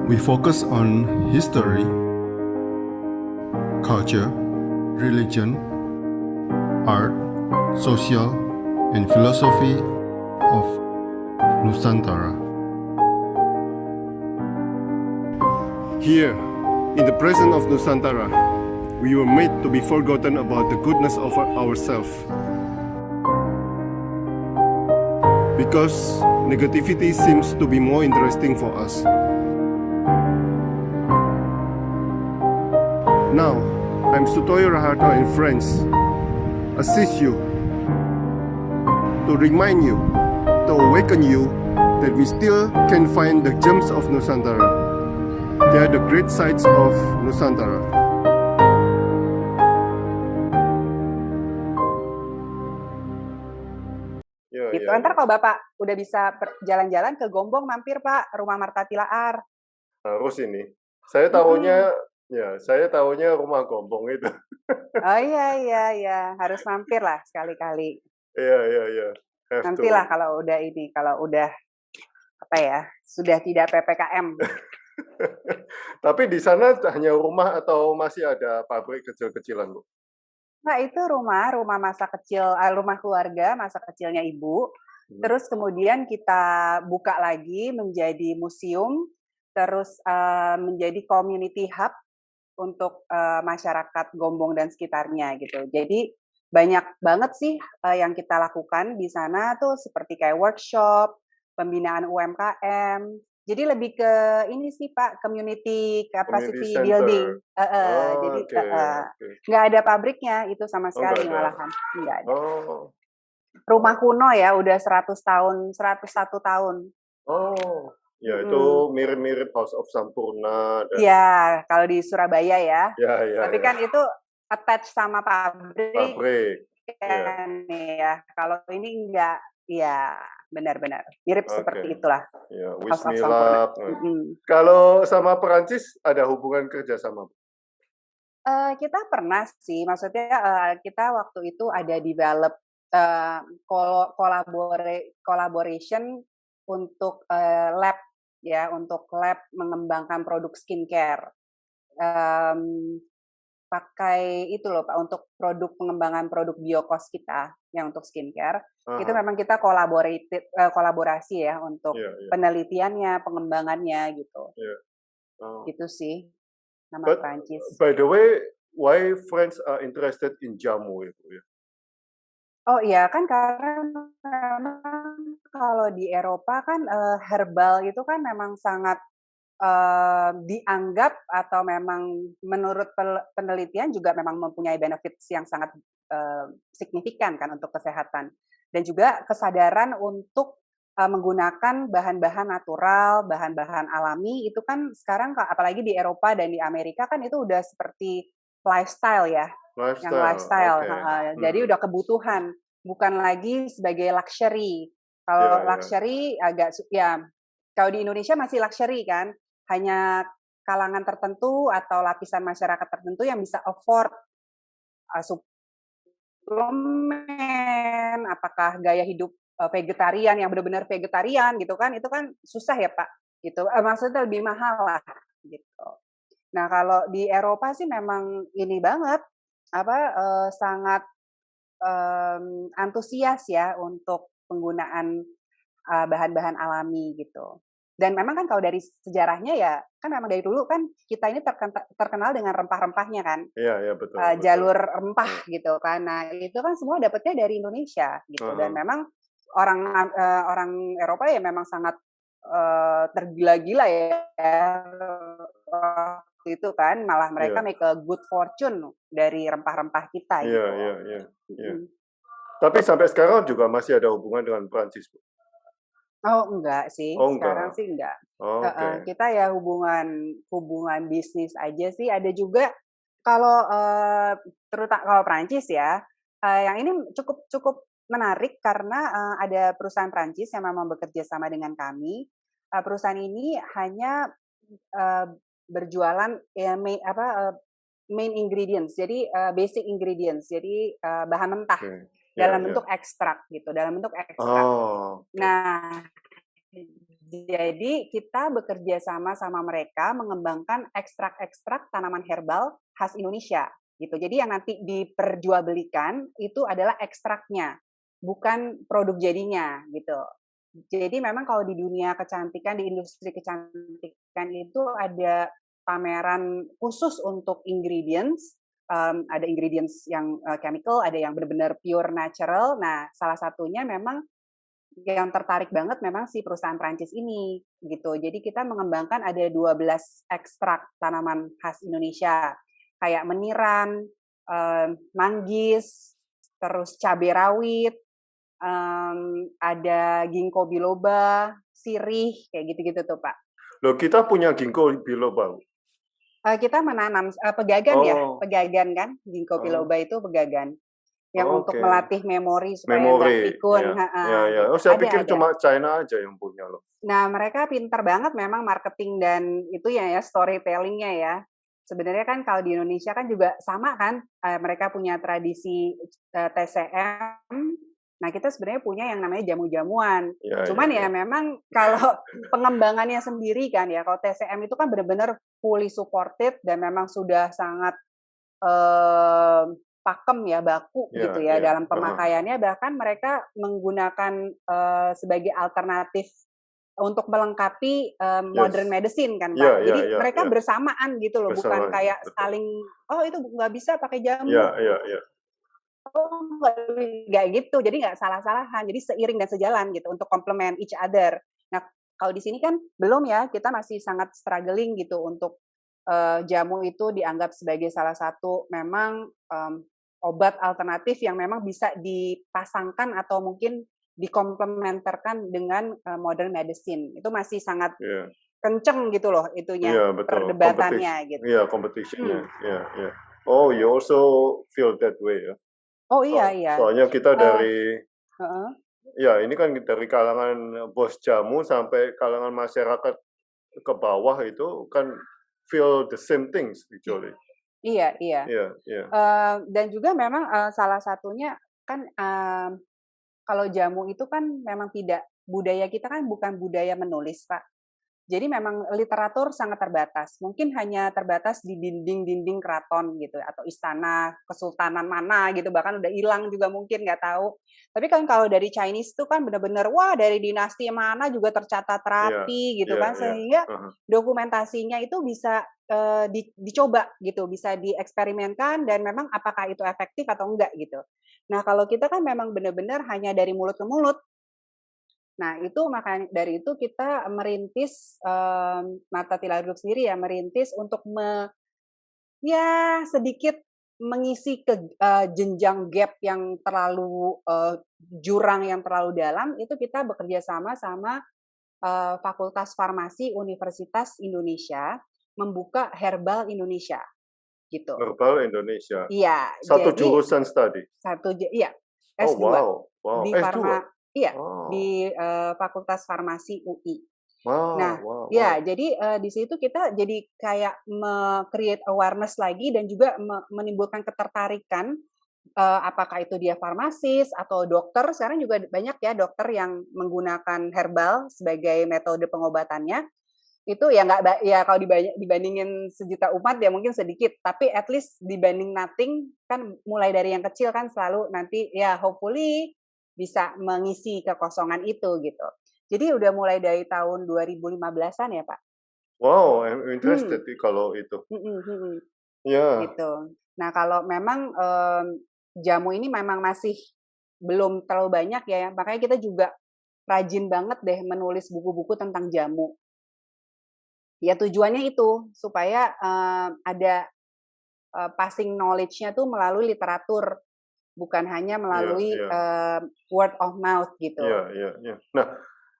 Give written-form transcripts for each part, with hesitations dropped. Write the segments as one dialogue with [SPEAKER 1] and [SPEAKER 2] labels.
[SPEAKER 1] We focus on history, culture, religion, art, social, and philosophy of Nusantara.
[SPEAKER 2] Here, in the presence of Nusantara, we were made to be forgotten about the goodness of ourselves. Because negativity seems to be more interesting for us. Now, I'm Sutoyo Raharto and friends, assist you, to remind you, to awaken you that we still can find the gems of Nusantara. They are the great sights of Nusantara.
[SPEAKER 3] Gitu. Ntar kalau Bapak udah bisa jalan-jalan ke Gombong, mampir Pak, rumah Marta Tilaar.
[SPEAKER 2] Harus ini. Saya tahunya rumah Gombong itu.
[SPEAKER 3] Oh iya, harus mampir lah sekali-kali.
[SPEAKER 2] Iya.
[SPEAKER 3] Nantilah kalau udah sudah tidak PPKM.
[SPEAKER 2] Tapi di sana hanya rumah atau masih ada pabrik kecil-kecilan, Bu?
[SPEAKER 3] Nah, itu rumah masa kecil, rumah keluarga, masa kecilnya Ibu. Terus kemudian kita buka lagi menjadi museum, terus menjadi community hub untuk masyarakat Gombong dan sekitarnya gitu. Jadi banyak banget sih yang kita lakukan di sana tuh seperti kayak workshop, pembinaan UMKM. Jadi lebih ke ini sih Pak, community capacity building. Jadi nggak ada pabriknya itu sama sekali malahan. Nggak ada. Rumah kuno ya, udah 101 tahun.
[SPEAKER 2] Oh, ya itu mirip-mirip House of Sampurna.
[SPEAKER 3] Iya, kalau di Surabaya ya.
[SPEAKER 2] Ya.
[SPEAKER 3] Tapi kan itu attach sama pabrik. Kan, ya. Kalau ini enggak, ya benar-benar mirip seperti itulah.
[SPEAKER 2] Ya, Wismilak. Kalau sama Perancis ada hubungan kerjasama?
[SPEAKER 3] Kita pernah sih, maksudnya kita waktu itu ada develop collaboration untuk lab ya, untuk lab mengembangkan produk skincare. Pakai itu loh Pak, untuk produk pengembangan produk biokos kita yang untuk skincare. Itu memang kita kolaborasi ya untuk penelitiannya, pengembangannya gitu. Gitu sih nama Prancis.
[SPEAKER 2] By the way, why France are interested in jamu itu ya?
[SPEAKER 3] Oh iya kan karena memang kalau di Eropa kan herbal itu kan memang sangat dianggap atau memang menurut penelitian juga memang mempunyai benefits yang sangat signifikan kan untuk kesehatan. Dan juga kesadaran untuk menggunakan bahan-bahan natural, bahan-bahan alami itu kan sekarang apalagi di Eropa dan di Amerika kan itu udah seperti lifestyle ya. Lifestyle. Jadi udah kebutuhan, bukan lagi sebagai luxury. Kalau luxury agak ya, kalau di Indonesia masih luxury kan, hanya kalangan tertentu atau lapisan masyarakat tertentu yang bisa afford suplemen, apakah gaya hidup vegetarian yang benar-benar vegetarian gitu kan, itu kan susah ya Pak, gitu. Maksudnya lebih mahal lah, gitu. Nah kalau di Eropa sih memang ini banget, sangat antusias ya untuk penggunaan bahan-bahan alami gitu. Dan memang kan kalau dari sejarahnya ya, kan memang dari dulu kan kita ini terkenal dengan rempah-rempahnya kan.
[SPEAKER 2] Iya, betul.
[SPEAKER 3] Jalur rempah gitu kan. Nah, itu kan semua dapatnya dari Indonesia gitu. Dan memang orang Eropa ya memang sangat tergila-gila ya waktu itu kan, malah mereka make a good fortune dari rempah-rempah kita gitu.
[SPEAKER 2] Iya. Tapi sampai sekarang juga masih ada hubungan dengan Prancis, Bu?
[SPEAKER 3] Oh enggak sih, sekarang sih enggak. Kita ya hubungan bisnis aja sih. Ada juga kalau terutama kalau Prancis ya, yang ini cukup menarik karena ada perusahaan Prancis yang memang bekerja sama dengan kami. Perusahaan ini hanya berjualan main ingredients, jadi basic ingredients, jadi bahan mentah. Dalam bentuk ekstrak gitu, dalam bentuk ekstrak. Nah, Jadi kita bekerja sama mereka mengembangkan ekstrak-ekstrak tanaman herbal khas Indonesia gitu. Jadi yang nanti diperjualbelikan itu adalah ekstraknya, bukan produk jadinya gitu. Jadi memang kalau di dunia kecantikan, di industri kecantikan itu ada pameran khusus untuk ingredients. Ada ingredients yang chemical, ada yang benar-benar pure natural. Nah, salah satunya memang yang tertarik banget memang si perusahaan Prancis ini gitu. Jadi kita mengembangkan ada 12 ekstrak tanaman khas Indonesia kayak meniran, manggis, terus cabai rawit, ada ginkgo biloba, sirih kayak gitu-gitu tuh Pak.
[SPEAKER 4] Loh, kita punya ginkgo biloba.
[SPEAKER 3] Kita menanam pegagan ya,
[SPEAKER 4] Oh,
[SPEAKER 3] pegagan kan, ginkgo
[SPEAKER 4] oh,
[SPEAKER 3] biloba itu pegagan yang untuk
[SPEAKER 4] oke.
[SPEAKER 3] melatih memori supaya nggak
[SPEAKER 4] Memori,
[SPEAKER 3] pikun,
[SPEAKER 4] ya,
[SPEAKER 3] heeh,
[SPEAKER 4] ya, ya.
[SPEAKER 3] gitu.
[SPEAKER 4] Oh, saya
[SPEAKER 3] Ada,
[SPEAKER 4] pikir
[SPEAKER 3] ada.
[SPEAKER 4] cuma China aja yang punya loh.
[SPEAKER 3] Nah, mereka pintar banget memang marketing dan itu ya storytelling-nya ya. Sebenarnya kan kalau di Indonesia kan juga sama kan, mereka punya tradisi TCM. Nah, kita sebenarnya punya yang namanya jamu-jamuan.
[SPEAKER 4] Ya,
[SPEAKER 3] Cuman
[SPEAKER 4] ya,
[SPEAKER 3] ya
[SPEAKER 4] ya.
[SPEAKER 3] memang kalau pengembangannya sendiri kan ya, kalau TCM itu kan benar-benar fully supported dan memang sudah sangat pakem ya, baku
[SPEAKER 4] Ya,
[SPEAKER 3] gitu ya
[SPEAKER 4] ya.
[SPEAKER 3] dalam pemakaiannya. Bahkan mereka menggunakan sebagai alternatif untuk melengkapi modern
[SPEAKER 4] Yes.
[SPEAKER 3] medicine kan
[SPEAKER 4] Ya,
[SPEAKER 3] Pak.
[SPEAKER 4] ya,
[SPEAKER 3] Jadi
[SPEAKER 4] ya,
[SPEAKER 3] mereka
[SPEAKER 4] ya.
[SPEAKER 3] bersamaan gitu loh, bukan
[SPEAKER 4] Bersama,
[SPEAKER 3] kayak
[SPEAKER 4] betul.
[SPEAKER 3] saling, oh itu nggak bisa pakai
[SPEAKER 4] Ya,
[SPEAKER 3] jamu,
[SPEAKER 4] ya, ya.
[SPEAKER 3] oh nggak gitu. Jadi nggak salah-salahan. Jadi seiring dan sejalan gitu untuk complement each other. Nah kalau di sini kan belum ya, kita masih sangat struggling gitu untuk jamu itu dianggap sebagai salah satu memang obat alternatif yang memang bisa dipasangkan atau mungkin dikomplementerkan dengan modern medicine. Itu masih sangat
[SPEAKER 4] Ya,
[SPEAKER 3] kenceng gitu loh itunya,
[SPEAKER 4] ya, betul.
[SPEAKER 3] perdebatannya gitu.
[SPEAKER 4] Ya, competition-nya.
[SPEAKER 3] Hmm.
[SPEAKER 4] Ya, ya. Oh, you also feel that way ya.
[SPEAKER 3] Oh iya, iya.
[SPEAKER 4] Soalnya kita
[SPEAKER 3] Heeh.
[SPEAKER 4] ya ini kan dari kalangan bos jamu sampai kalangan masyarakat ke bawah itu kan feel the same things actually.
[SPEAKER 3] Iya, iya.
[SPEAKER 4] Iya, iya.
[SPEAKER 3] Dan juga memang salah satunya kan kalau jamu itu kan memang tidak, budaya kita kan bukan budaya menulis, Pak. Jadi memang literatur sangat terbatas. Mungkin hanya terbatas di dinding-dinding keraton gitu atau istana kesultanan mana gitu, bahkan udah hilang juga mungkin nggak tahu. Tapi kan kalau dari Chinese itu kan benar-benar wah dari dinasti mana juga tercatat
[SPEAKER 4] Iya,
[SPEAKER 3] rapi gitu
[SPEAKER 4] iya,
[SPEAKER 3] kan,
[SPEAKER 4] iya.
[SPEAKER 3] sehingga dokumentasinya itu bisa dicoba gitu, bisa dieksperimenkan dan memang apakah itu efektif atau enggak gitu. Nah kalau kita kan memang benar-benar hanya dari mulut ke mulut. Nah, itu makanya dari itu kita merintis Martha Tila Group sendiri ya, merintis untuk ya sedikit mengisi ke jenjang gap yang terlalu jurang yang terlalu dalam, itu kita bekerja sama sama Fakultas Farmasi Universitas Indonesia membuka Herbal Indonesia gitu.
[SPEAKER 4] Herbal Indonesia.
[SPEAKER 3] Iya,
[SPEAKER 4] Satu
[SPEAKER 3] jadi
[SPEAKER 4] jurusan studi.
[SPEAKER 3] iya,
[SPEAKER 4] Oh,
[SPEAKER 3] S2
[SPEAKER 4] wow.
[SPEAKER 3] di
[SPEAKER 4] S2.
[SPEAKER 3] iya,
[SPEAKER 4] Oh.
[SPEAKER 3] di Fakultas Farmasi UI.
[SPEAKER 4] Wow,
[SPEAKER 3] Nah,
[SPEAKER 4] wow.
[SPEAKER 3] ya jadi di situ kita jadi kayak create awareness lagi dan juga menimbulkan ketertarikan apakah itu dia farmasis atau dokter. Sekarang juga banyak ya dokter yang menggunakan herbal sebagai metode pengobatannya. Itu ya nggak ya kalau dibandingin sejuta umat ya mungkin sedikit, tapi at least dibanding nothing kan mulai dari yang kecil kan selalu nanti ya hopefully bisa mengisi kekosongan itu gitu. Jadi udah mulai dari tahun 2015-an ya Pak.
[SPEAKER 4] Wow, I'm interested kalau itu. Ya.
[SPEAKER 3] Gitu. Nah kalau memang jamu ini memang masih belum terlalu banyak ya, makanya kita juga rajin banget deh menulis buku-buku tentang jamu. Ya tujuannya itu supaya ada passing knowledge-nya tuh melalui literatur, bukan hanya melalui word of mouth gitu.
[SPEAKER 4] Iya. Nah,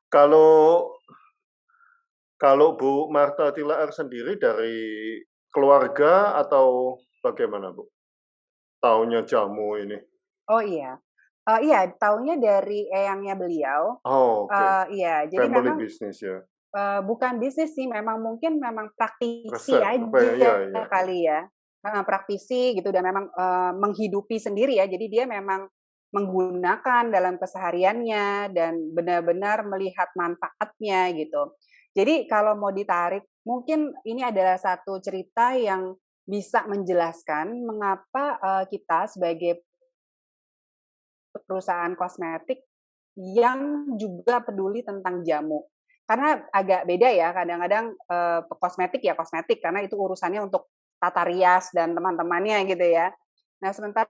[SPEAKER 4] kalau Bu Martha Tilaar sendiri dari keluarga atau bagaimana Bu? Taunya jamu ini?
[SPEAKER 3] Oh iya, iya taunya dari eyangnya beliau.
[SPEAKER 4] Oh, oke.
[SPEAKER 3] Iya, jadi
[SPEAKER 4] Family
[SPEAKER 3] memang
[SPEAKER 4] business ya.
[SPEAKER 3] bukan bisnis sih, memang mungkin memang praktisi
[SPEAKER 4] Resep,
[SPEAKER 3] aja kali ya. Praktisi gitu dan memang menghidupi sendiri ya. Jadi dia memang menggunakan dalam kesehariannya dan benar-benar melihat manfaatnya gitu. Jadi kalau mau ditarik, mungkin ini adalah satu cerita yang bisa menjelaskan mengapa kita sebagai perusahaan kosmetik yang juga peduli tentang jamu. Karena agak beda ya, kadang-kadang kosmetik ya kosmetik, karena itu urusannya untuk tata rias dan teman-temannya gitu ya. Nah, sementara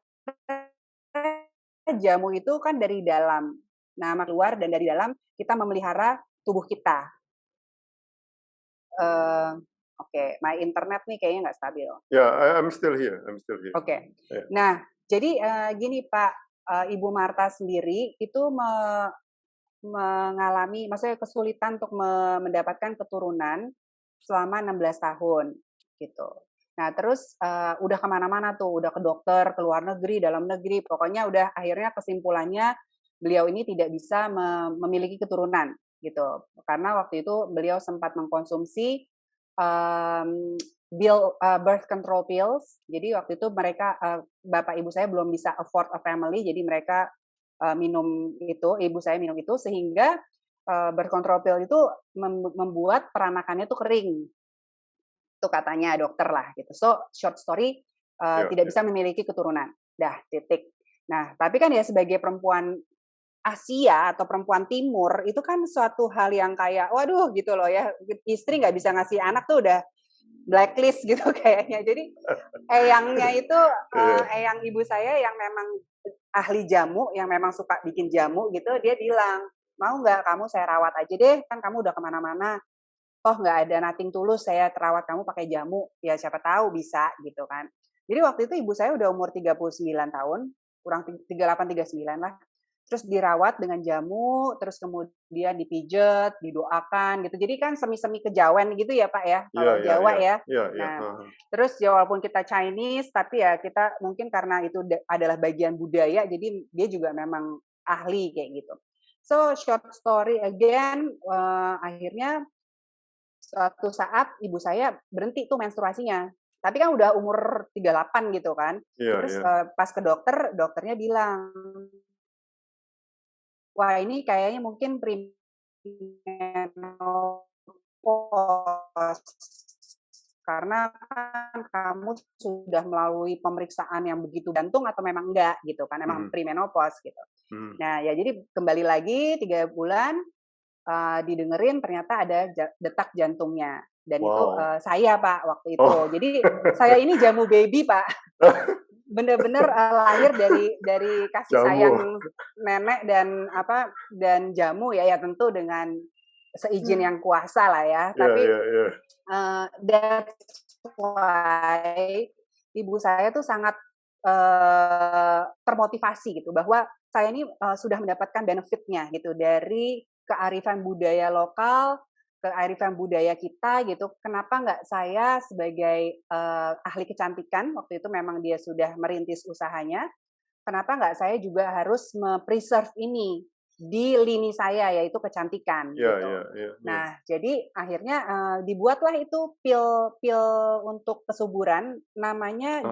[SPEAKER 3] jamu itu kan dari dalam. Nah, keluar dan dari dalam kita memelihara tubuh kita. Oke, my internet nih kayaknya nggak stabil.
[SPEAKER 4] Yeah, I'm still here. I'm still here.
[SPEAKER 3] Oke.
[SPEAKER 4] Yeah.
[SPEAKER 3] Nah, jadi gini Pak, Ibu Marta sendiri itu mengalami, maksudnya kesulitan untuk mendapatkan keturunan selama 16 tahun gitu. Nah, terus udah kemana-mana tuh, udah ke dokter, ke luar negeri, dalam negeri, pokoknya udah akhirnya kesimpulannya beliau ini tidak bisa memiliki keturunan gitu. Karena waktu itu beliau sempat mengkonsumsi birth control pills. Jadi waktu itu mereka bapak ibu saya belum bisa afford a family, jadi mereka minum itu, ibu saya minum itu sehingga birth control pill itu membuat peranakannya tuh kering. Itu katanya dokter lah gitu. So short story tidak bisa memiliki keturunan. Dah titik. Nah, tapi kan ya sebagai perempuan Asia atau perempuan Timur itu kan suatu hal yang kayak waduh gitu loh ya, istri nggak bisa ngasih anak tuh udah blacklist gitu kayaknya. Jadi eyangnya itu eyang ibu saya yang memang ahli jamu, yang memang suka bikin jamu gitu, dia bilang, mau nggak kamu saya rawat aja deh, kan kamu udah kemana-mana, toh nggak ada nothing tulus, saya terawat kamu pakai jamu, ya siapa tahu bisa gitu kan. Jadi waktu itu ibu saya udah umur 39 tahun, kurang 38, 39 lah, terus dirawat dengan jamu, terus kemudian dipijet, didoakan gitu. Jadi kan semi-semi kejawen gitu ya Pak ya, kalau Jawa ya. Nah, terus ya walaupun kita Chinese, tapi ya kita mungkin karena itu adalah bagian budaya, jadi dia juga memang ahli kayak gitu. So short story again, akhirnya suatu saat ibu saya berhenti tuh menstruasinya. Tapi kan udah umur 38 gitu kan. Terus pas ke dokter, dokternya bilang, wah ini kayaknya mungkin premenopause karena kan kamu sudah melalui pemeriksaan yang begitu gantung atau memang enggak gitu kan, emang premenopause gitu. Nah ya jadi kembali lagi 3 bulan didengerin ternyata ada detak jantungnya dan itu saya Pak waktu itu. Jadi saya ini jamu baby Pak. Bener-bener lahir dari kasih sayang nenek dan jamu ya tentu dengan seizin yang kuasa lah ya. Tapi that's why ibu saya tuh sangat termotivasi gitu bahwa saya ini sudah mendapatkan benefitnya gitu dari kearifan budaya lokal, kearifan budaya kita gitu. Kenapa nggak saya sebagai ahli kecantikan, waktu itu memang dia sudah merintis usahanya, kenapa nggak saya juga harus preserve ini di lini saya, yaitu kecantikan gitu. Nah, jadi akhirnya dibuatlah itu pil untuk kesuburan, namanya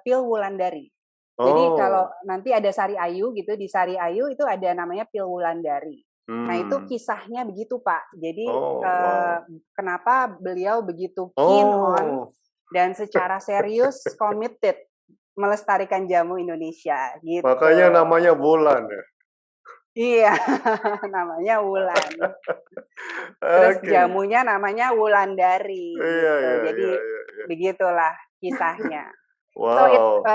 [SPEAKER 3] pil Wulandari. Jadi kalau nanti ada Sari Ayu gitu, di Sari Ayu itu ada namanya pil Wulandari. Nah itu kisahnya begitu Pak. Jadi kenapa beliau begitu keen on dan secara serius committed melestarikan jamu Indonesia gitu.
[SPEAKER 4] Makanya namanya Wulan ya.
[SPEAKER 3] Iya, namanya Wulan. Terus jamunya namanya Wulandari. Gitu. Jadi begitulah kisahnya. Wow. So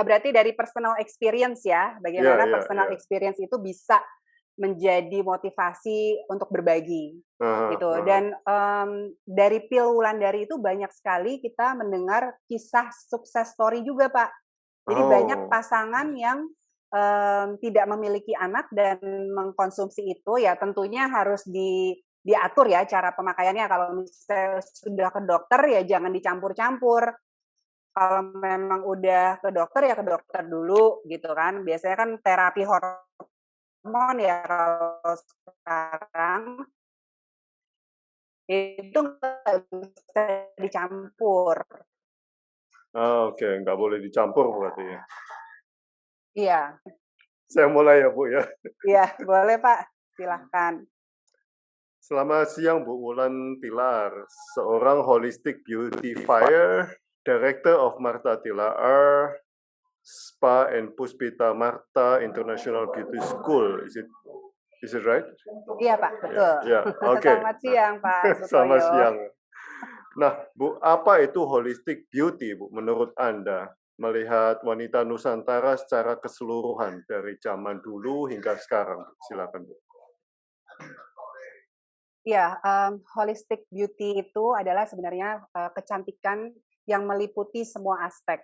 [SPEAKER 3] berarti dari personal experience ya, bagaimana personal experience itu bisa menjadi motivasi untuk berbagi gitu. Dan dari pil Wulandari itu banyak sekali kita mendengar kisah sukses story juga Pak. Jadi banyak pasangan yang tidak memiliki anak dan mengkonsumsi itu ya tentunya harus diatur ya cara pemakaiannya. Kalau misalnya sudah ke dokter ya jangan dicampur-campur. Kalau memang udah ke dokter ya ke dokter dulu gitu kan. Biasanya kan terapi hormon ya kalau sekarang itu nggak bisa dicampur.
[SPEAKER 4] Oke, nggak boleh dicampur berarti ya.
[SPEAKER 3] Iya.
[SPEAKER 4] Saya mulai ya, Bu, ya.
[SPEAKER 3] Iya, boleh Pak, silahkan.
[SPEAKER 4] Selamat siang, Bu Wulan Tilar, seorang holistic beautifier, Director of Marta Tilar Spa and Puspita Marta International Beauty School. Is it right?
[SPEAKER 3] Iya Pak, betul.
[SPEAKER 4] Ya, oke.
[SPEAKER 3] Selamat siang Pak
[SPEAKER 4] Selamat
[SPEAKER 3] Sutoyo.
[SPEAKER 4] siang. Nah, Bu, apa itu holistic beauty, Bu, menurut Anda? Melihat wanita Nusantara secara keseluruhan dari zaman dulu hingga sekarang. Silakan, Bu.
[SPEAKER 3] Ya, holistic beauty itu adalah sebenarnya kecantikan yang meliputi semua aspek.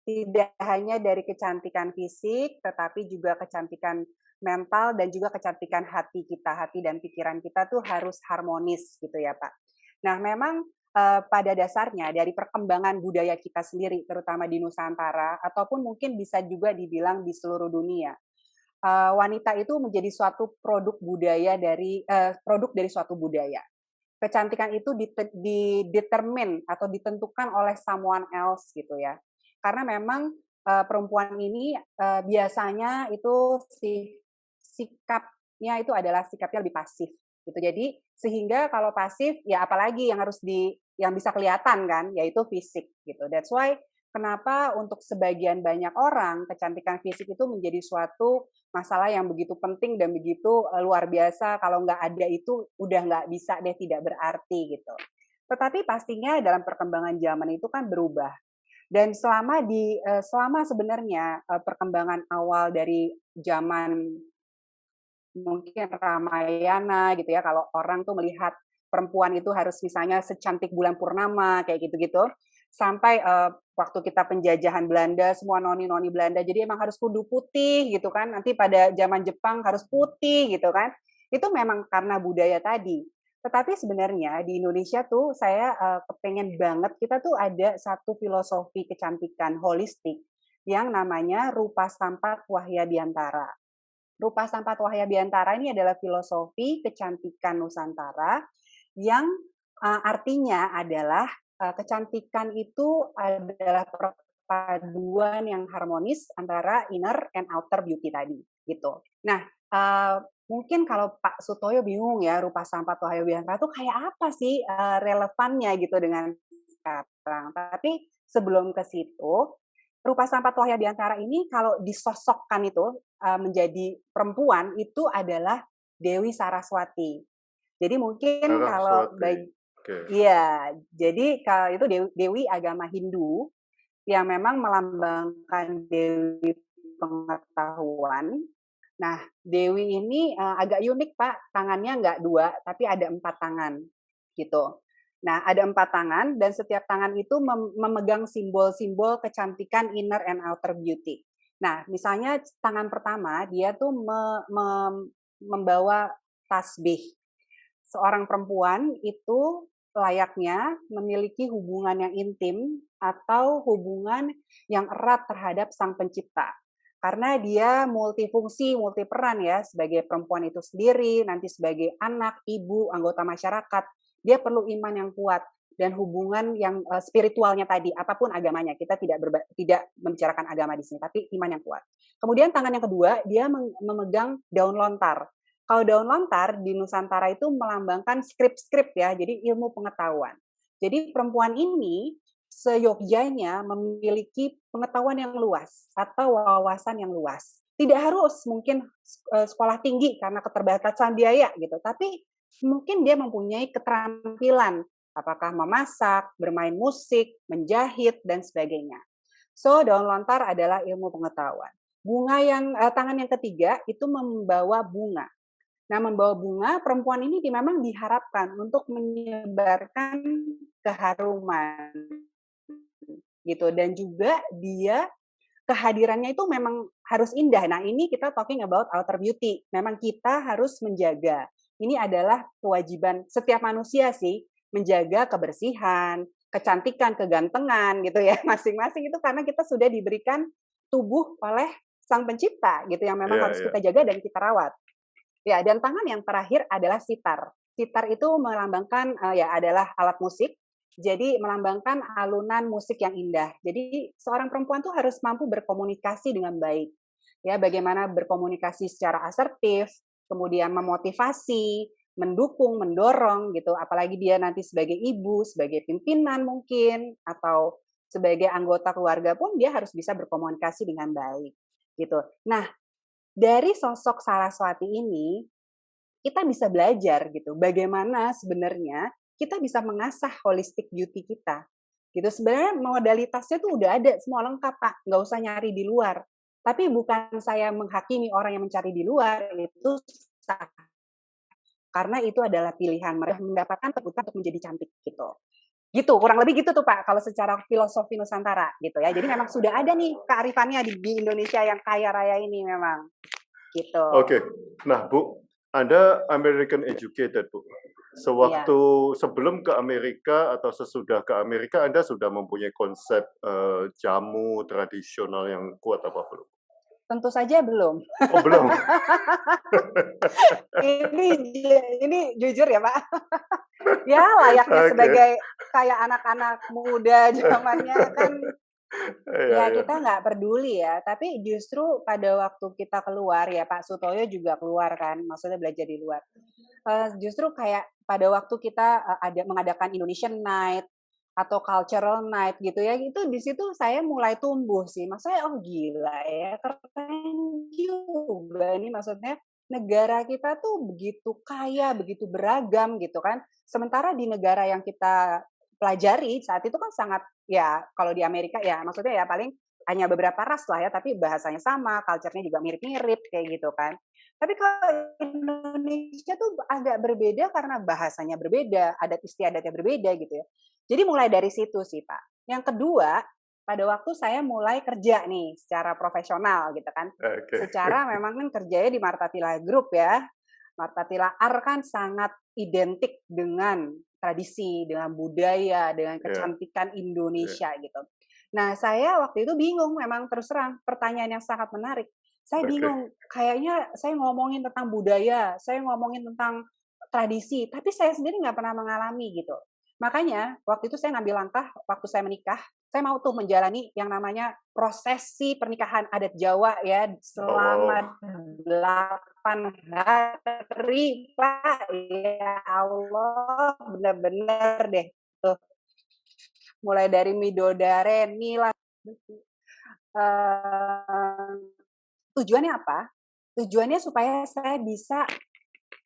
[SPEAKER 3] Tidak hanya dari kecantikan fisik, tetapi juga kecantikan mental dan juga kecantikan hati kita, hati dan pikiran kita tuh harus harmonis gitu ya Pak. Nah memang pada dasarnya dari perkembangan budaya kita sendiri, terutama di Nusantara, ataupun mungkin bisa juga dibilang di seluruh dunia, wanita itu menjadi suatu produk budaya produk dari suatu budaya. Kecantikan itu didetermine atau ditentukan oleh someone else gitu ya. Karena memang perempuan ini biasanya itu sikapnya itu adalah sikapnya lebih pasif gitu. Jadi sehingga kalau pasif ya apalagi yang yang bisa kelihatan kan, yaitu fisik gitu. That's why kenapa untuk sebagian banyak orang kecantikan fisik itu menjadi suatu masalah yang begitu penting dan begitu luar biasa. Kalau nggak ada itu udah nggak bisa deh, tidak berarti gitu. Tetapi pastinya dalam perkembangan zaman itu kan berubah. Dan selama sebenarnya perkembangan awal dari zaman mungkin Ramayana gitu ya, kalau orang tuh melihat perempuan itu harus misalnya secantik bulan purnama kayak gitu-gitu, sampai waktu kita penjajahan Belanda, semua noni-noni Belanda, jadi emang harus kudu putih gitu kan, nanti pada zaman Jepang harus putih gitu kan, itu memang karena budaya tadi. Tetapi sebenarnya di Indonesia tuh saya kepengen banget kita tuh ada satu filosofi kecantikan holistik yang namanya Rupa Sampat Wahya Biantara. Rupa Sampat Wahya Biantara ini adalah filosofi kecantikan Nusantara yang artinya adalah kecantikan itu adalah perpaduan yang harmonis antara inner and outer beauty tadi gitu. Nah, mungkin kalau Pak Sutoyo bingung ya, Rupa Sampat Wahya Biantara itu kayak apa sih relevannya gitu dengan sekarang. Tapi sebelum ke situ, Rupa Sampat Wahya Biantara ini kalau disosokkan itu menjadi perempuan itu adalah Dewi Saraswati. Jadi mungkin kalau iya, jadi kalau itu Dewi agama Hindu yang memang melambangkan Dewi pengetahuan. Nah, Dewi ini agak unik Pak, tangannya nggak 2, tapi ada 4 tangan, gitu. Nah, ada 4 tangan, dan setiap tangan itu memegang simbol-simbol kecantikan inner and outer beauty. Nah, misalnya tangan pertama, dia tuh membawa tasbih. Seorang perempuan itu layaknya memiliki hubungan yang intim atau hubungan yang erat terhadap Sang Pencipta. Karena dia multifungsi, multiperan ya, sebagai perempuan itu sendiri, nanti sebagai anak, ibu, anggota masyarakat, dia perlu iman yang kuat dan hubungan yang spiritualnya tadi, apapun agamanya. Kita tidak membicarakan agama di sini, tapi iman yang kuat. Kemudian tangan yang kedua, dia memegang daun lontar. Kalau daun lontar di Nusantara itu melambangkan skrip-skrip ya, jadi ilmu pengetahuan. Jadi perempuan ini seyogyanya memiliki pengetahuan yang luas atau wawasan yang luas. Tidak harus mungkin sekolah tinggi karena keterbatasan biaya gitu, tapi mungkin dia mempunyai keterampilan, apakah memasak, bermain musik, menjahit, dan sebagainya. So, daun lontar adalah ilmu pengetahuan. Tangan yang ketiga itu membawa bunga. Nah, membawa bunga, perempuan ini memang diharapkan untuk menyebarkan keharuman gitu, dan juga dia kehadirannya itu memang harus indah. Nah, ini kita talking about outer beauty. Memang kita harus menjaga. Ini adalah kewajiban setiap manusia sih, menjaga kebersihan, kecantikan, kegantengan gitu ya, masing-masing itu karena kita sudah diberikan tubuh oleh Sang Pencipta gitu yang memang harus kita jaga dan kita rawat. Ya, dan tangan yang terakhir adalah sitar. Sitar itu melambangkan ya adalah alat musik. Jadi melambangkan alunan musik yang indah. Jadi seorang perempuan tuh harus mampu berkomunikasi dengan baik. ya bagaimana berkomunikasi secara asertif, kemudian memotivasi, mendukung, mendorong gitu, apalagi dia nanti sebagai ibu, sebagai pimpinan mungkin, atau sebagai anggota keluarga pun dia harus bisa berkomunikasi dengan baik gitu. Nah, dari sosok Saraswati ini kita bisa belajar gitu, bagaimana sebenarnya kita bisa mengasah holistic beauty kita. Gitu. Sebenarnya modalitasnya tuh udah ada, semua lengkap Pak, nggak usah nyari di luar. Tapi bukan saya menghakimi orang yang mencari di luar, itu sah. Karena itu adalah pilihan mereka mendapatkan kebutuhan untuk menjadi cantik gitu. Gitu, kurang lebih gitu tuh Pak, kalau secara filosofi Nusantara gitu ya. Jadi memang sudah ada nih kearifannya di Indonesia yang kaya raya ini memang. Gitu.
[SPEAKER 4] Oke. Nah, Bu, Anda American educated, Bu.
[SPEAKER 3] Iya.
[SPEAKER 4] Sebelum ke Amerika atau sesudah ke Amerika, Anda sudah mempunyai konsep jamu tradisional yang kuat apa belum?
[SPEAKER 3] Tentu saja belum.
[SPEAKER 4] Oh, belum.
[SPEAKER 3] ini jujur ya Pak. Ya layaknya
[SPEAKER 4] Oke.
[SPEAKER 3] sebagai kayak anak-anak muda zamannya kan
[SPEAKER 4] Iya,
[SPEAKER 3] ya
[SPEAKER 4] iya.
[SPEAKER 3] kita nggak peduli ya, tapi justru pada waktu kita keluar ya Pak Sutoyo juga keluar kan, maksudnya belajar di luar. Justru kayak pada waktu kita ada mengadakan Indonesian Night atau Cultural Night gitu ya, itu di situ saya mulai tumbuh sih. Maksudnya oh gila ya, keren juga nih maksudnya negara kita tuh begitu kaya, begitu beragam gitu kan. Sementara di negara yang kita pelajari saat itu kan sangat ya kalau di Amerika ya maksudnya ya paling hanya beberapa ras lah ya, tapi bahasanya sama, culture-nya juga mirip-mirip kayak gitu kan. Tapi kalau Indonesia tuh agak berbeda karena bahasanya berbeda, adat istiadatnya berbeda gitu ya. Jadi mulai dari situ sih Pak. Yang kedua, pada waktu saya mulai kerja nih secara profesional gitu kan.
[SPEAKER 4] Oke.
[SPEAKER 3] Secara memang kan kerjanya di Martha Tila Group ya. Martha Tila Art kan sangat identik dengan tradisi, dengan budaya, dengan
[SPEAKER 4] Iya.
[SPEAKER 3] kecantikan Indonesia gitu. Nah, saya waktu itu bingung memang terus terang, pertanyaan yang sangat menarik. Saya
[SPEAKER 4] Oke.
[SPEAKER 3] bingung, kayaknya saya ngomongin tentang budaya, saya ngomongin tentang tradisi, tapi saya sendiri nggak pernah mengalami gitu. Makanya waktu itu saya ngambil langkah, waktu saya menikah, saya mau tuh menjalani yang namanya prosesi pernikahan adat Jawa ya selama 8 hari, Pak. Ya Allah, benar-benar deh. Tuh, mulai dari Midodareni lah. Tujuannya apa? Tujuannya supaya saya bisa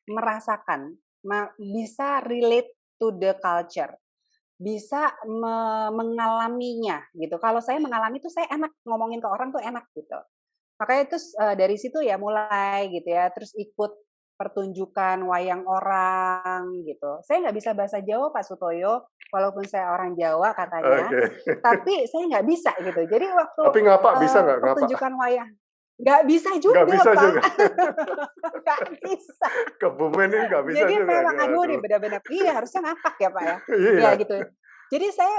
[SPEAKER 3] merasakan, bisa relate to the culture, bisa mengalaminya gitu. Kalau saya mengalami itu saya enak ngomongin ke orang tuh enak gitu. Makanya itu dari situ ya mulai gitu ya, terus ikut pertunjukan wayang orang gitu. Saya nggak bisa bahasa Jawa Pak Sutoyo, walaupun saya orang Jawa katanya,
[SPEAKER 4] Oke.
[SPEAKER 3] tapi saya nggak bisa gitu. Jadi waktu
[SPEAKER 4] Tapi ngapak bisa nggak ngapak?
[SPEAKER 3] pertunjukan wayang nggak bisa
[SPEAKER 4] Nggak
[SPEAKER 3] juga
[SPEAKER 4] bisa
[SPEAKER 3] Pak,
[SPEAKER 4] juga.
[SPEAKER 3] nggak bisa.
[SPEAKER 4] Kebumen ini nggak bisa
[SPEAKER 3] Jadi
[SPEAKER 4] juga.
[SPEAKER 3] memang aduh nih
[SPEAKER 4] Aduh.
[SPEAKER 3] benar-benar iya harusnya ngapak ya Pak ya.
[SPEAKER 4] Iya.
[SPEAKER 3] Ya gitu. Jadi saya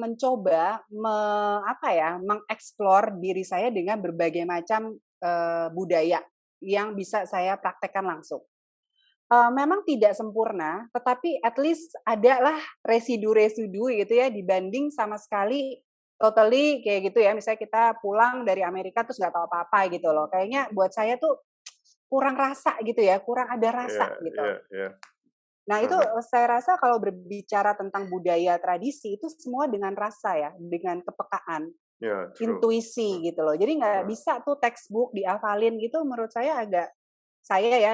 [SPEAKER 3] mencoba apa ya, mengeksplor diri saya dengan berbagai macam budaya yang bisa saya praktekkan langsung. Memang tidak sempurna, tetapi at least adalah residu-residu gitu ya dibanding sama sekali totally kayak gitu ya. Misalnya kita pulang dari Amerika terus nggak tahu apa-apa gitu loh. Kayaknya buat saya tuh kurang rasa gitu ya, kurang ada
[SPEAKER 4] Iya,
[SPEAKER 3] rasa gitu.
[SPEAKER 4] iya, iya.
[SPEAKER 3] Nah itu
[SPEAKER 4] Aha.
[SPEAKER 3] saya rasa kalau berbicara tentang budaya tradisi itu semua dengan rasa ya, dengan kepekaan,
[SPEAKER 4] Ya, true.
[SPEAKER 3] intuisi gitu loh. Jadi nggak bisa tuh textbook dihafalin gitu menurut saya agak, saya ya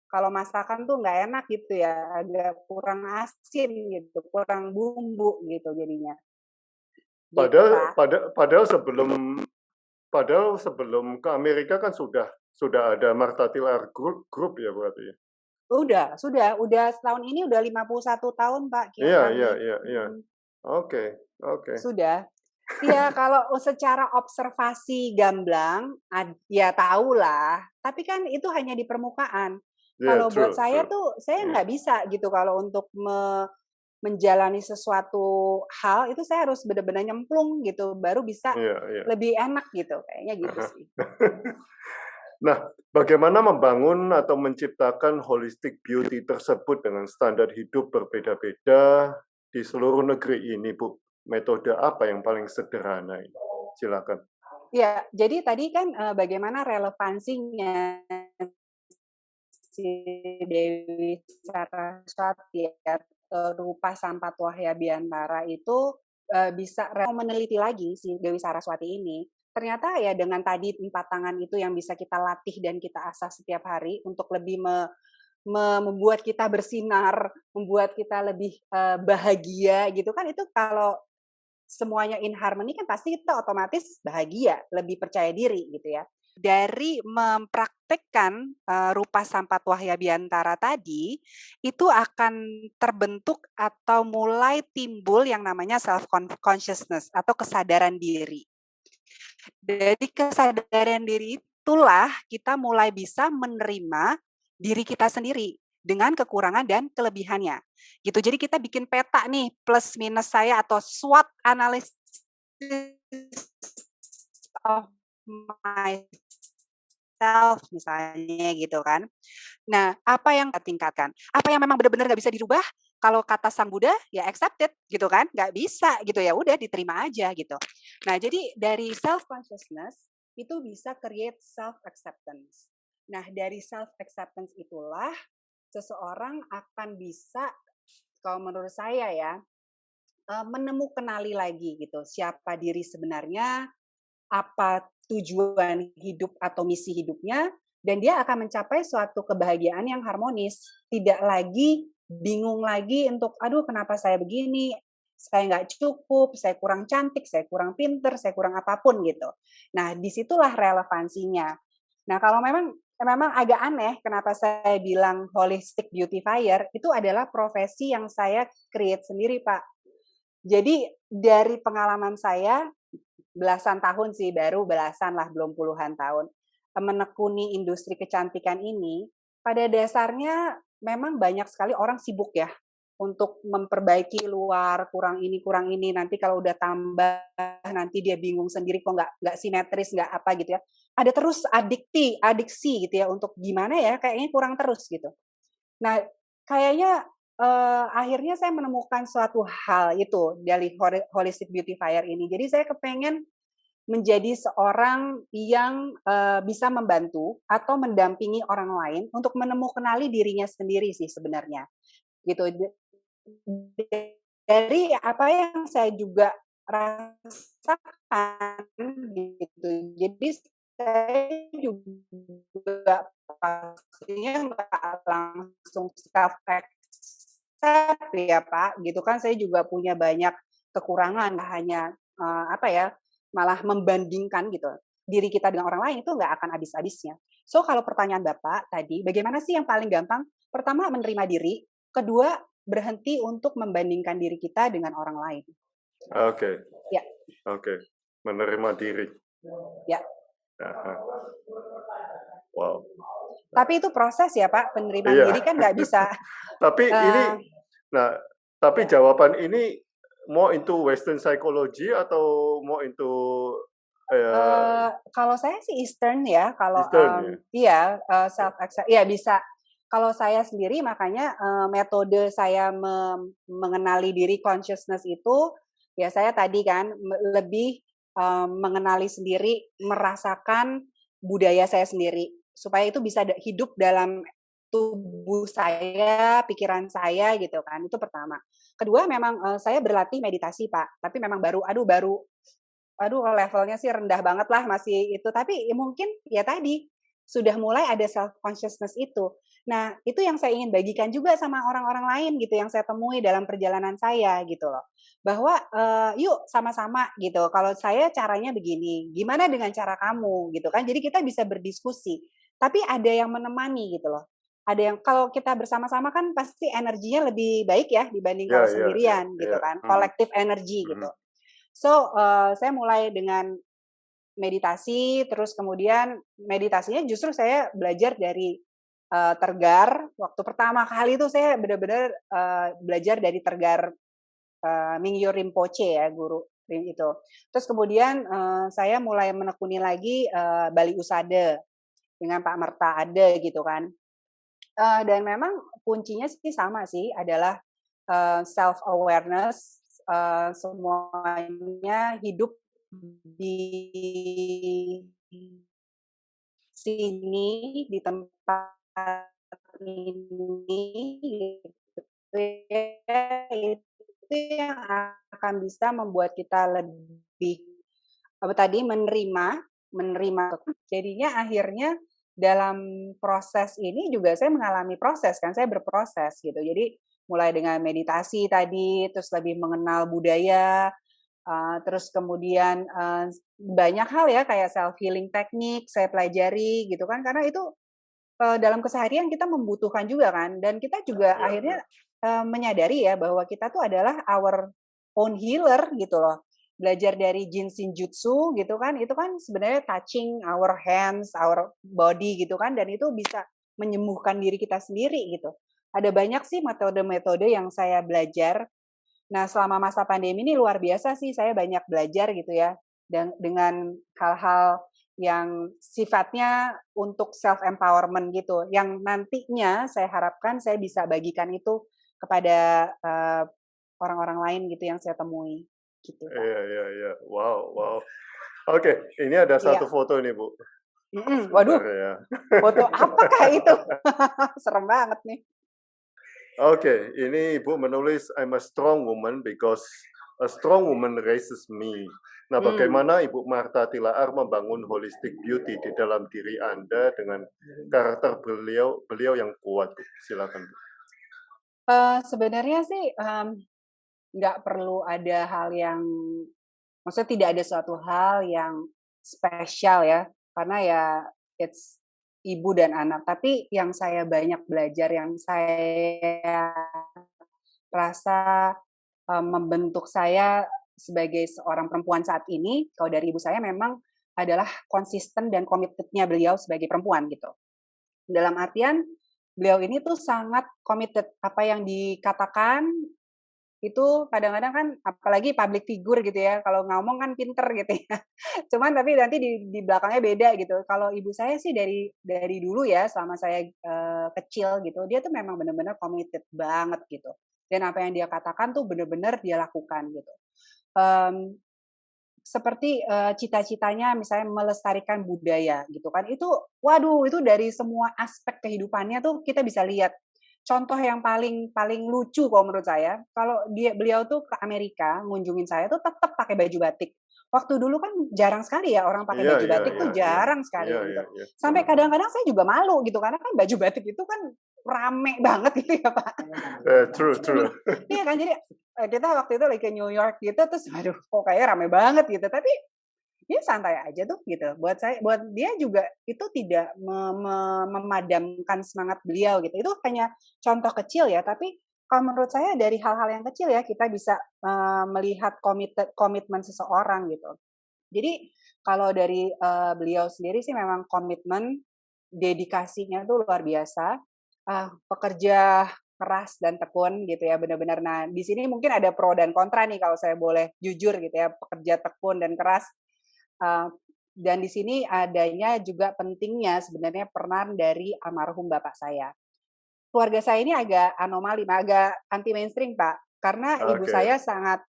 [SPEAKER 3] kalau masakan tuh nggak enak gitu ya, agak kurang asin gitu, kurang bumbu gitu jadinya. Gitu
[SPEAKER 4] Padahal,
[SPEAKER 3] Pak.
[SPEAKER 4] padahal sebelum ke Amerika kan sudah ada Martha Tilaar Group ya berarti ya?
[SPEAKER 3] Udah setahun ini udah 51 tahun Pak
[SPEAKER 4] Iya,
[SPEAKER 3] kian
[SPEAKER 4] iya,
[SPEAKER 3] lagi.
[SPEAKER 4] iya, iya. Oke, oke.
[SPEAKER 3] Sudah. Iya, kalau secara observasi gamblang, ya tahulah. Tapi kan itu hanya di permukaan.
[SPEAKER 4] Iya,
[SPEAKER 3] Kalau buat
[SPEAKER 4] true,
[SPEAKER 3] saya
[SPEAKER 4] true.
[SPEAKER 3] tuh, saya nggak bisa gitu kalau untuk menjalani sesuatu hal itu saya harus benar-benar nyemplung gitu, baru bisa
[SPEAKER 4] Iya, iya.
[SPEAKER 3] lebih enak gitu, kayaknya gitu
[SPEAKER 4] Aha.
[SPEAKER 3] sih.
[SPEAKER 4] Nah, bagaimana membangun atau menciptakan holistic beauty tersebut dengan standar hidup berbeda-beda di seluruh negeri ini, Bu? Metode apa yang paling sederhana ini? Silakan.
[SPEAKER 3] Ya, jadi tadi kan bagaimana relevansinya si Dewi Saraswati atau Rupa Sampat Wahya Biantara itu bisa meneliti lagi si Dewi Saraswati ini. Ternyata ya dengan tadi 4 tangan itu yang bisa kita latih dan kita asah setiap hari untuk lebih membuat kita bersinar, membuat kita lebih bahagia gitu kan, itu kalau semuanya in harmony kan pasti kita otomatis bahagia, lebih percaya diri gitu ya. Dari mempraktekkan Rupa Sampat Wahya Biantara tadi, itu akan terbentuk atau mulai timbul yang namanya self consciousness atau kesadaran diri. Dari kesadaran diri itulah kita mulai bisa menerima diri kita sendiri dengan kekurangan dan kelebihannya. Gitu. Jadi kita bikin peta nih plus minus saya atau SWOT analysis of myself misalnya gitu kan. Nah, apa yang kita tingkatkan? Apa yang memang benar-benar nggak bisa dirubah? Kalau kata Sang Buddha, ya accepted gitu kan, nggak bisa gitu ya, udah diterima aja gitu. Nah, jadi dari self consciousness itu bisa create self acceptance. Nah, dari self acceptance itulah seseorang akan bisa, kalau menurut saya ya, menemukanali lagi gitu siapa diri sebenarnya, apa tujuan hidup atau misi hidupnya, dan dia akan mencapai suatu kebahagiaan yang harmonis. Tidak lagi bingung lagi untuk, aduh kenapa saya begini, saya nggak cukup, saya kurang cantik, saya kurang pinter, saya kurang apapun gitu. Nah, disitulah relevansinya. Nah, kalau memang agak aneh kenapa saya bilang holistic beautifier, itu adalah profesi yang saya create sendiri, Pak. Jadi dari pengalaman saya, belasan tahun sih, baru belasan lah, belum puluhan tahun, menekuni industri kecantikan ini, pada dasarnya memang banyak sekali orang sibuk ya, untuk memperbaiki luar, kurang ini, nanti kalau udah tambah, nanti dia bingung sendiri kok nggak simetris, nggak apa gitu ya. Ada terus adiksi gitu ya, untuk gimana ya, kayaknya kurang terus gitu. Nah, kayaknya akhirnya saya menemukan suatu hal itu dari holistic beautifier ini. Jadi saya kepengen menjadi seorang yang bisa membantu atau mendampingi orang lain untuk menemukanali dirinya sendiri sih sebenarnya. Gitu. Dari apa yang saya juga rasakan gitu. Jadi saya juga pastinya nggak langsung self accept ya Pak, gitu kan saya juga punya banyak kekurangan, nggak hanya apa ya, malah membandingkan gitu diri kita dengan orang lain itu nggak akan habis-habisnya. So kalau pertanyaan Bapak tadi, bagaimana sih yang paling gampang? Pertama menerima diri, kedua berhenti untuk membandingkan diri kita dengan orang lain.
[SPEAKER 4] Oke,
[SPEAKER 3] Ya,
[SPEAKER 4] oke. Menerima diri.
[SPEAKER 3] ya.
[SPEAKER 4] Aha. Wow.
[SPEAKER 3] Tapi itu proses ya Pak, penerimaan
[SPEAKER 4] Iya.
[SPEAKER 3] diri kan nggak bisa.
[SPEAKER 4] Tapi ini,
[SPEAKER 3] eh,
[SPEAKER 4] nah, tapi jawaban ini more into Western psychology atau more into
[SPEAKER 3] kalau saya sih Eastern ya, kalau
[SPEAKER 4] Eastern ya?
[SPEAKER 3] iya self accept, ya bisa. Kalau saya sendiri makanya metode saya mengenali diri consciousness itu, ya saya tadi kan lebih mengenali sendiri, merasakan budaya saya sendiri, supaya itu bisa hidup dalam tubuh saya, pikiran saya gitu kan. Itu pertama. Kedua memang saya berlatih meditasi Pak, tapi memang aduh levelnya sih rendah banget lah masih itu, tapi ya mungkin ya tadi, sudah mulai ada self consciousness itu. Nah, itu yang saya ingin bagikan juga sama orang-orang lain gitu, yang saya temui dalam perjalanan saya gitu loh. Bahwa yuk sama-sama gitu, kalau saya caranya begini, gimana dengan cara kamu gitu kan. Jadi kita bisa berdiskusi, tapi ada yang menemani gitu loh. Ada yang kalau kita bersama-sama kan pasti energinya lebih baik ya dibanding
[SPEAKER 4] Ya,
[SPEAKER 3] kalau
[SPEAKER 4] ya, ya,
[SPEAKER 3] sendirian gitu
[SPEAKER 4] ya.
[SPEAKER 3] kan, collective energy gitu. So, saya mulai dengan meditasi, terus kemudian meditasinya justru saya belajar dari Tergar. Waktu pertama kali itu saya benar-benar belajar dari Tergar Mingyo Rinpoche ya, guru itu. Terus kemudian saya mulai menekuni lagi Bali Usada dengan Pak Merta Ade gitu kan. Dan memang kuncinya sih sama sih, adalah self awareness, semuanya hidup di sini, di tempat ini gitu ya, itu yang akan bisa membuat kita lebih, apa tadi, menerima. Jadinya akhirnya dalam proses ini juga saya mengalami proses kan, saya berproses gitu. Jadi mulai dengan meditasi tadi, terus lebih mengenal budaya, terus kemudian, banyak hal ya kayak self healing teknik saya pelajari gitu kan, karena itu, dalam keseharian kita membutuhkan juga kan, dan kita juga
[SPEAKER 4] Ya, ya.
[SPEAKER 3] akhirnya, menyadari ya bahwa kita tuh adalah our own healer gitu loh. Belajar dari Jin Shin Jutsu gitu kan, itu kan sebenarnya touching our hands, our body gitu kan, dan itu bisa menyembuhkan diri kita sendiri gitu. Ada banyak sih metode-metode yang saya belajar. Nah, selama masa pandemi ini luar biasa sih saya banyak belajar gitu ya, dan dengan hal-hal yang sifatnya untuk self empowerment gitu, yang nantinya saya harapkan saya bisa bagikan itu kepada, orang-orang lain gitu yang saya temui, gitu, Kak.
[SPEAKER 4] Iya, iya, iya. Wow, wow. Oke, ini ada satu
[SPEAKER 3] Iya,
[SPEAKER 4] foto nih, Bu.
[SPEAKER 3] waduh,
[SPEAKER 4] Sebentar ya.
[SPEAKER 3] foto apakah itu? Serem banget nih.
[SPEAKER 4] Oke, ini Ibu menulis, "I'm a strong woman because a strong woman raises me." Nah,
[SPEAKER 3] Mmm.
[SPEAKER 4] bagaimana Ibu Martha Tilaar membangun holistic beauty di dalam diri Anda dengan karakter beliau yang kuat, Bu? Silakan, Bu.
[SPEAKER 3] Sebenarnya sih, nggak perlu ada hal yang, maksudnya tidak ada suatu hal yang spesial ya, karena ya it's ibu dan anak. Tapi yang saya banyak belajar, yang saya rasa, membentuk saya sebagai seorang perempuan saat ini, kalau dari ibu saya memang adalah konsisten dan komitmennya beliau sebagai perempuan gitu. Dalam artian, beliau ini tuh sangat committed, apa yang dikatakan itu kadang-kadang kan apalagi public figure gitu ya, kalau ngomong kan pinter gitu ya. Cuman tapi nanti di belakangnya beda gitu. Kalau ibu saya sih dari dulu ya, selama saya, kecil gitu, dia tuh memang benar-benar committed banget gitu. Dan apa yang dia katakan tuh benar-benar dia lakukan gitu. Mmm, Seperti, cita-citanya misalnya melestarikan budaya gitu kan, itu waduh itu dari semua aspek kehidupannya tuh kita bisa lihat. Contoh yang paling paling lucu kalau menurut saya, kalau beliau tuh ke Amerika ngunjungin saya tuh tetep pakai baju batik. Waktu dulu kan jarang sekali ya orang pakai
[SPEAKER 4] Iya,
[SPEAKER 3] baju
[SPEAKER 4] iya,
[SPEAKER 3] batik tuh
[SPEAKER 4] iya, iya.
[SPEAKER 3] jarang
[SPEAKER 4] Iya,
[SPEAKER 3] sekali
[SPEAKER 4] iya,
[SPEAKER 3] gitu.
[SPEAKER 4] iya.
[SPEAKER 3] Sampai kadang-kadang saya juga malu gitu karena kan baju batik itu kan rame banget gitu ya, Pak.
[SPEAKER 4] True, true.
[SPEAKER 3] Iya kan, jadi, kita waktu itu lagi ke New York gitu, terus aduh kok kayaknya rame banget gitu, tapi dia santai aja tuh gitu. Buat dia juga itu tidak memadamkan semangat beliau gitu. Itu hanya contoh kecil ya, tapi kalau menurut saya dari hal-hal yang kecil ya kita bisa, melihat komitmen seseorang gitu. Jadi kalau dari, beliau sendiri sih memang komitmen, dedikasinya tuh luar biasa, pekerja keras dan tekun gitu ya, benar-benar. Nah, di sini mungkin ada pro dan kontra nih kalau saya boleh jujur gitu ya, pekerja tekun dan keras, eee, dan di sini adanya juga pentingnya sebenarnya peran dari almarhum bapak saya. Keluarga saya ini agak anomali, agak anti mainstream, Pak, karena ibu
[SPEAKER 4] Oke.
[SPEAKER 3] saya sangat,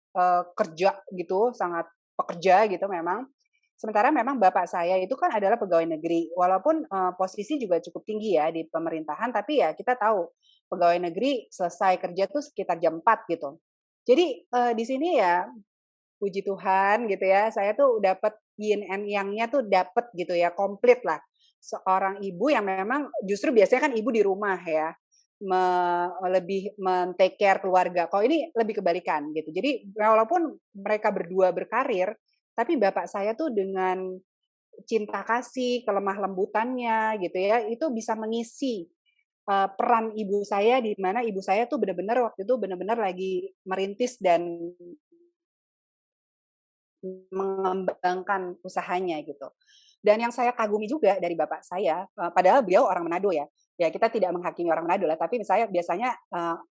[SPEAKER 3] kerja gitu, sangat pekerja gitu memang. Sementara memang bapak saya itu kan adalah pegawai negeri, walaupun, posisi juga cukup tinggi ya di pemerintahan, tapi ya kita tahu pegawai negeri selesai kerja tuh sekitar jam 4 gitu. Jadi, di sini ya puji Tuhan gitu ya, saya tuh dapat yin and yang-nya tuh dapet gitu ya, komplit lah. Seorang ibu yang memang justru biasanya kan ibu di rumah ya, lebih men-take care keluarga. Kalau ini lebih kebalikan gitu. Jadi walaupun mereka berdua berkarir, tapi bapak saya tuh dengan cinta kasih, kelemah lembutannya gitu ya, itu bisa mengisi, peran ibu saya di mana ibu saya tuh benar-benar waktu itu benar-benar lagi merintis dan mengembangkan usahanya gitu. Dan yang saya kagumi juga dari bapak saya, padahal beliau orang Manado ya. Ya kita tidak menghakimi orang Manado lah, tapi saya biasanya,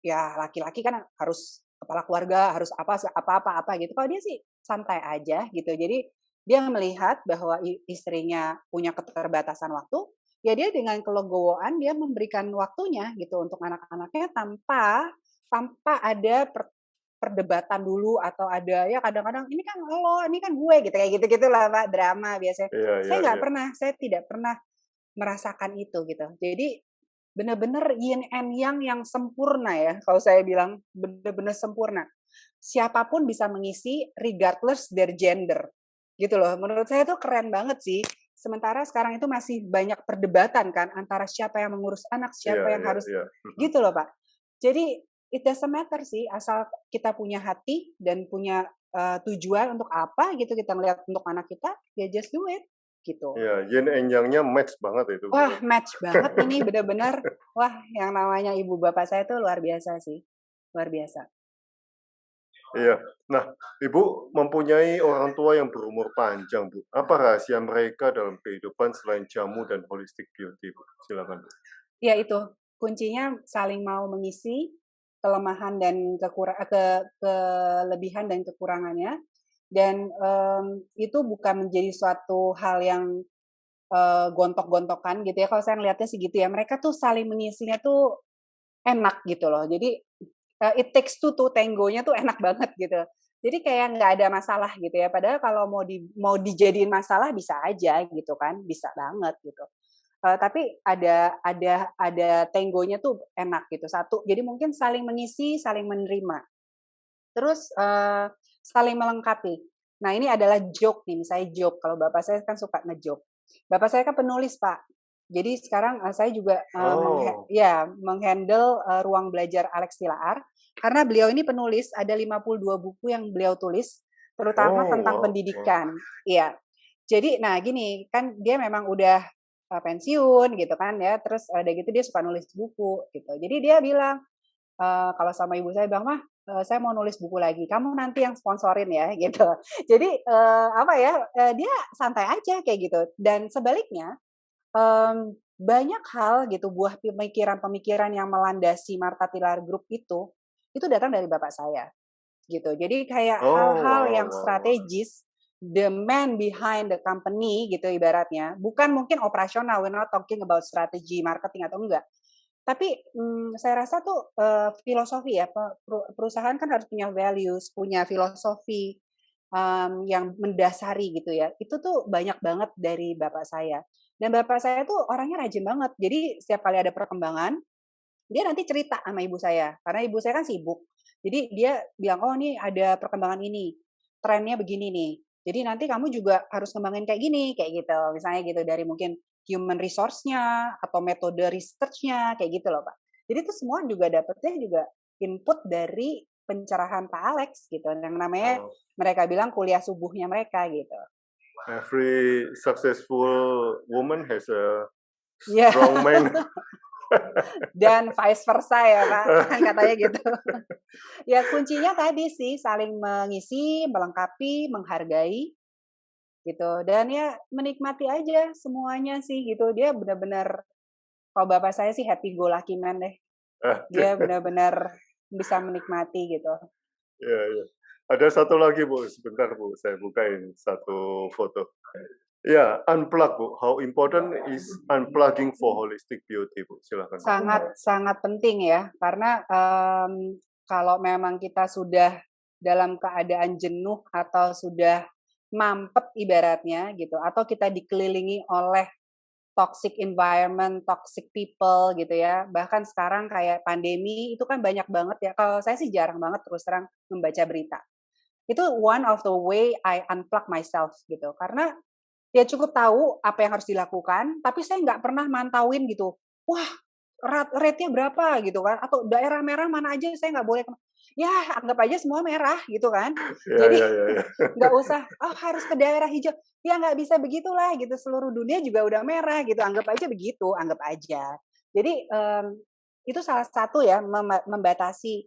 [SPEAKER 3] ya laki-laki kan harus kepala keluarga, harus apa gitu. Kalau dia sih santai aja gitu. Jadi dia melihat bahwa istrinya punya keterbatasan waktu, ya dia dengan kelegowoan dia memberikan waktunya gitu untuk anak-anaknya tanpa tanpa ada perdebatan dulu atau ada ya kadang-kadang ini kan lo, ini kan gue gitu kayak gitu-gitu lah Pak, drama biasanya.
[SPEAKER 4] Iya, iya, iya.
[SPEAKER 3] Saya tidak pernah merasakan itu gitu. Jadi benar-benar yin and yang sempurna ya kalau saya bilang benar-benar sempurna. Siapapun bisa mengisi regardless their gender. Gitu loh. Menurut saya itu keren banget sih. Sementara sekarang itu masih banyak perdebatan kan antara siapa yang mengurus anak,
[SPEAKER 4] Iya,
[SPEAKER 3] siapa yang
[SPEAKER 4] iya,
[SPEAKER 3] harus
[SPEAKER 4] iya.
[SPEAKER 3] gitu loh, Pak. Jadi it doesn't matter sih asal kita punya hati dan punya tujuan untuk apa gitu kita ngelihat untuk anak kita, ya just do it gitu.
[SPEAKER 4] Iya, yin and yang-nya match banget itu.
[SPEAKER 3] Wah, match banget ini benar-benar. Wah, yang namanya ibu bapak saya tuh luar biasa sih. Luar biasa.
[SPEAKER 4] Iya. Nah, Ibu mempunyai orang tua yang berumur panjang, Bu. Apa rahasia mereka dalam kehidupan selain jamu dan holistic beauty, Bu? Silakan, Bu.
[SPEAKER 3] Ya itu, kuncinya saling mau mengisi kelemahan dan kelebihan dan kekurangannya. Dan itu bukan menjadi suatu hal yang gontok-gontokan gitu ya. Kalau saya ngelihatnya sih gitu ya. Mereka tuh saling mengisinya tuh enak gitu loh. Jadi it takes two to tango-nya tuh enak banget gitu. Jadi kayak nggak ada masalah gitu ya. Padahal kalau mau dijadiin masalah bisa aja gitu kan, bisa banget gitu. Tapi ada tenggonya tuh enak gitu. Satu, jadi mungkin saling mengisi, saling menerima. Terus saling melengkapi. Nah ini adalah joke nih, misalnya joke. Kalau bapak saya kan suka ngejoke. Bapak saya kan penulis Pak. Jadi sekarang saya juga menghandle ruang belajar Alex Tilaar karena beliau ini penulis, ada 52 buku yang beliau tulis terutama
[SPEAKER 4] Oh,
[SPEAKER 3] tentang
[SPEAKER 4] wow, wow.
[SPEAKER 3] pendidikan. Iya. Jadi nah gini, kan dia memang udah pensiun gitu kan ya, terus udah gitu dia suka nulis buku gitu. Jadi dia bilang kalau sama ibu saya bilang, "Mah, saya mau nulis buku lagi, kamu nanti yang sponsorin ya," gitu. Jadi apa ya, dia santai aja kayak gitu. Dan sebaliknya banyak hal gitu, buah pemikiran-pemikiran yang melandasi Martha Tilaar Group itu datang dari bapak saya, gitu. Jadi kayak
[SPEAKER 4] Oh,
[SPEAKER 3] hal-hal
[SPEAKER 4] wow,
[SPEAKER 3] yang
[SPEAKER 4] wow, wow.
[SPEAKER 3] strategis, the man behind the company gitu ibaratnya, bukan mungkin operasional, we're not talking about strategy marketing atau enggak. Tapi saya rasa tuh filosofi ya, perusahaan kan harus punya values, punya filosofi yang mendasari gitu ya. Itu tuh banyak banget dari bapak saya. Dan bapak saya tuh orangnya rajin banget. Jadi setiap kali ada perkembangan, dia nanti cerita sama ibu saya. Karena ibu saya kan sibuk. Jadi dia bilang, oh nih ada perkembangan ini. Trennya begini nih. Jadi nanti kamu juga harus ngembangin kayak gini, kayak gitu. Misalnya gitu dari mungkin human resource-nya atau metode research-nya, kayak gitu loh Pak. Jadi itu semua juga dapetnya juga input dari pencerahan Pak Alex gitu. Yang namanya
[SPEAKER 4] Oh.
[SPEAKER 3] mereka bilang kuliah subuhnya mereka gitu.
[SPEAKER 4] Every successful woman has a
[SPEAKER 3] Iya.
[SPEAKER 4] strong man.
[SPEAKER 3] Dan vice versa ya Pak, kan katanya gitu. Ya kuncinya tadi sih saling mengisi, melengkapi, menghargai gitu. Dan ya menikmati aja semuanya sih gitu. Dia benar-benar, kalau bapak saya sih happy go lucky man deh. Dia benar-benar bisa menikmati gitu.
[SPEAKER 4] Iya, iya. Ada satu lagi Bu, sebentar Bu, saya bukain satu foto. Ya, unplug Bu. How important is unplugging for holistic beauty Bu? Silakan.
[SPEAKER 3] Sangat penting ya, karena kalau memang kita sudah dalam keadaan jenuh atau sudah mampet ibaratnya gitu, atau kita dikelilingi oleh toxic environment, toxic people gitu ya. Bahkan sekarang kayak pandemi itu kan banyak banget ya. Kalau saya sih jarang banget terus terang membaca berita. Itu one of the way I unplug myself gitu. Karena ya cukup tahu apa yang harus dilakukan, tapi saya nggak pernah mantauin gitu. Wah, rate-nya berapa gitu kan? Atau daerah merah mana aja saya nggak boleh. Ya, anggap aja semua merah gitu kan.
[SPEAKER 4] Ya,
[SPEAKER 3] Jadi
[SPEAKER 4] ya, ya, ya.
[SPEAKER 3] nggak usah, oh harus ke daerah hijau. Ya nggak bisa begitulah gitu. Seluruh dunia juga udah merah gitu. Anggap aja begitu, anggap aja. Jadi itu salah satu ya membatasi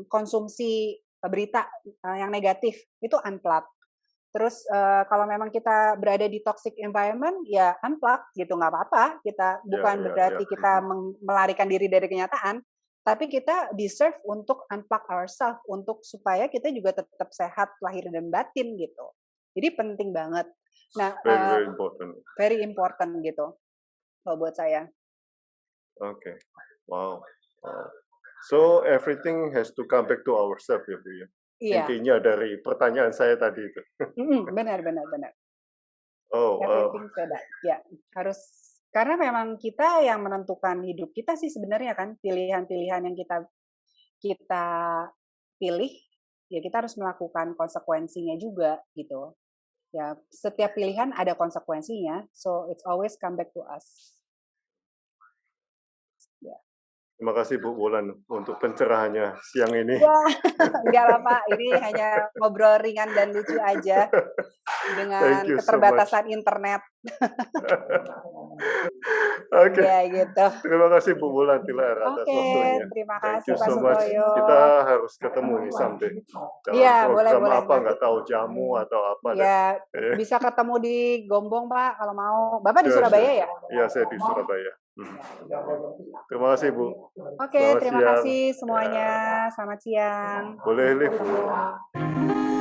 [SPEAKER 3] konsumsi berita yang negatif itu unplug. Terus kalau memang kita berada di toxic environment, ya unplug gitu, nggak apa-apa. Kita bukan berarti kita melarikan diri dari kenyataan, tapi kita deserve untuk unplug ourselves, untuk supaya kita juga tetap sehat lahir dan batin gitu. Jadi penting banget. Nah,
[SPEAKER 4] Very important.
[SPEAKER 3] Very important gitu, kalau buat saya.
[SPEAKER 4] Oke, wow. So everything has to come back to ourselves ya Bu ya.
[SPEAKER 3] Iya,
[SPEAKER 4] Intinya dari pertanyaan saya tadi itu.
[SPEAKER 3] benar benar benar.
[SPEAKER 4] Oh,
[SPEAKER 3] Everything beda. Ya, harus karena memang kita yang menentukan hidup kita sih sebenarnya kan pilihan-pilihan yang kita pilih ya kita harus melakukan konsekuensinya juga gitu. Ya, setiap pilihan ada konsekuensinya, so it's always come back to us.
[SPEAKER 4] terima kasih Bu Wulan untuk pencerahannya siang ini.
[SPEAKER 3] Wah, enggak lah Pak, ini hanya ngobrol ringan dan lucu aja dengan
[SPEAKER 4] Thank you so
[SPEAKER 3] keterbatasan internet.
[SPEAKER 4] Oke,
[SPEAKER 3] Ya gitu.
[SPEAKER 4] terima kasih Bu Wulan Tilaar atas
[SPEAKER 3] Oke,
[SPEAKER 4] waktunya.
[SPEAKER 3] terima
[SPEAKER 4] Thank
[SPEAKER 3] kasih
[SPEAKER 4] you
[SPEAKER 3] Pak
[SPEAKER 4] so much.
[SPEAKER 3] Sutoyo.
[SPEAKER 4] Kita harus ketemu nih someday. Dalam
[SPEAKER 3] Iya, boleh
[SPEAKER 4] program
[SPEAKER 3] boleh.
[SPEAKER 4] apa nggak tahu jamu atau apa deh.
[SPEAKER 3] Ya,
[SPEAKER 4] Eh,
[SPEAKER 3] bisa ketemu di Gombong Pak kalau mau. Bapak di
[SPEAKER 4] sure,
[SPEAKER 3] Surabaya
[SPEAKER 4] sure.
[SPEAKER 3] ya?
[SPEAKER 4] Iya, saya di Surabaya. Terima kasih Bu.
[SPEAKER 3] Oke,
[SPEAKER 4] Selamat
[SPEAKER 3] terima
[SPEAKER 4] siang.
[SPEAKER 3] kasih semuanya. Selamat siang.
[SPEAKER 4] Boleh live Bu.